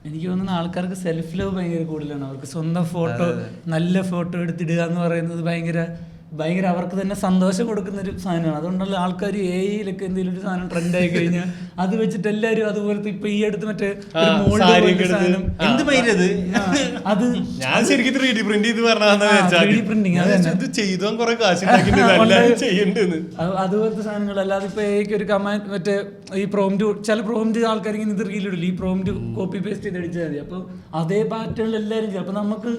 എനിക്ക് തോന്നുന്നു ആൾക്കാർക്ക് സെൽഫ് ലവ് ഭയങ്കര കൂടുതലാണ്. അവർക്ക് സ്വന്തം ഫോട്ടോ, നല്ല ഫോട്ടോ എടുത്തിടുക എന്ന് പറയുന്നത് ഭയങ്കര ഭയങ്കര അവർക്ക് തന്നെ സന്തോഷം കൊടുക്കുന്ന ഒരു സാധനമാണ്. അതുകൊണ്ടല്ല ആൾക്കാർ എയിലൊക്കെ എന്തെങ്കിലും ഒരു സാധനം ട്രെൻഡ് ആയി കഴിഞ്ഞാൽ അത് വെച്ചിട്ട് എല്ലാവരും അതുപോലത്തെ ഇപ്പൊ ഈ അടുത്ത് മറ്റേ സാധനം അത് ഞാൻ ശരിക്കും 3D പ്രിന്റ് ചെയ്ത് പ്രിന്റിങ് അതുപോലത്തെ സാധനങ്ങൾ. അല്ലാതെ ഇപ്പൊ എക്ക് ഒരു കമാൻഡ് മറ്റേ ഈ പ്രോംപ്റ്റ് ചില പ്രോംപ്റ്റ് ആൾക്കാർ ഇങ്ങനെ ഇത് റീലിടില്ല, ഈ പ്രോംപ്റ്റ് കോപ്പി പേസ്റ്റ് ചെയ്ത് അടിച്ചാൽ മതി. അപ്പോൾ അതേ പാറ്റേണിൽ എല്ലാവരും ചെയ്യും. അപ്പൊ നമുക്ക്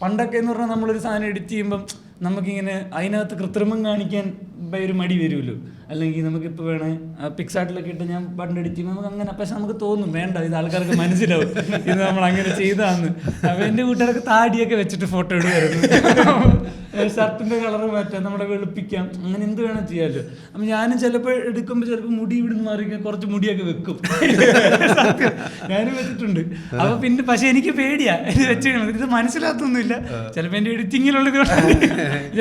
പണ്ടൊക്കെ എന്ന് പറഞ്ഞാൽ നമ്മളൊരു സാധനം എഡിറ്റ് ചെയ്യുമ്പം നമുക്കിങ്ങനെ അതിനകത്ത് കൃത്രിമം കാണിക്കാൻ ഒരു മടി വരുമല്ലോ. അല്ലെങ്കിൽ നമുക്കിപ്പോൾ വേണേ പിക്സാർട്ടിലൊക്കെ ഇട്ട് ഞാൻ പണ്ട് എഡിറ്റ് ചെയ്യുമ്പോൾ നമുക്ക് അങ്ങനെ, പക്ഷെ നമുക്ക് തോന്നും വേണ്ട ഇത് ആൾക്കാർക്ക് മനസ്സിലാവും ഇത് നമ്മൾ അങ്ങനെ ചെയ്താന്ന്. അപ്പോൾ എൻ്റെ കൂട്ടുകാരൊക്കെ താടിയൊക്കെ വെച്ചിട്ട് ഫോട്ടോ ഇടുമായിരുന്നു. ഷർട്ടിൻ്റെ കളർ മാറ്റാം, നമ്മുടെ വെളുപ്പിക്കാം, അങ്ങനെ എന്ത് വേണം ചെയ്യാമല്ലോ. അപ്പം ഞാനും ചിലപ്പോൾ എടുക്കുമ്പോൾ ചിലപ്പോൾ മുടി ഇവിടുന്ന് മാറി കുറച്ച് മുടിയൊക്കെ വെക്കും. ഞാനും വെച്ചിട്ടുണ്ട്. അപ്പോൾ പിന്നെ പക്ഷെ എനിക്ക് പേടിയാ ഇത് വെച്ച് ഇത് മനസ്സിലാത്തൊന്നുമില്ല. ചിലപ്പോൾ എൻ്റെ എഡിറ്റിങ്ങിലുള്ള ഇത്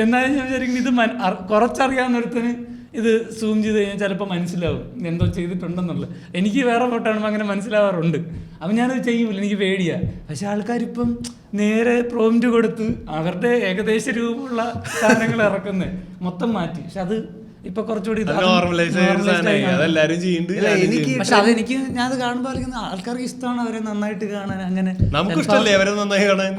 എന്നാലും ഞാൻ വിചാരിക്കുന്നത് ഇത് കുറച്ചറിയാവുന്നൊരുത്തന് ഇത് സൂം ചെയ്ത് കഴിഞ്ഞാൽ ചിലപ്പോൾ മനസ്സിലാവും എന്തോ ചെയ്തിട്ടുണ്ടെന്നുള്ളത്. എനിക്ക് വേറെ ഫോട്ടോ കാണുമ്പോൾ അങ്ങനെ മനസ്സിലാവാറുണ്ട്. അപ്പം ഞാനത് ചെയ്യൂല, എനിക്ക് പേടിയാണ്. പക്ഷെ ആൾക്കാരിപ്പം നേരെ പ്രോംപ്റ്റ് കൊടുത്ത് അവരുടെ ഏകദേശ രൂപമുള്ള സാധനങ്ങൾ ഇറക്കുന്നത് മൊത്തം മാറ്റി. പക്ഷെ അത് ഇപ്പൊ കുറച്ചുകൂടി പക്ഷെ അതെനിക്ക് ഞാൻ അത് കാണുമ്പോൾ ആൾക്കാർക്ക് ഇഷ്ടമാണ് അവരെ നന്നായിട്ട് കാണാൻ. അങ്ങനെ നമുക്ക് ഇഷ്ടമല്ലേ അവരെ നന്നായി കാണാൻ.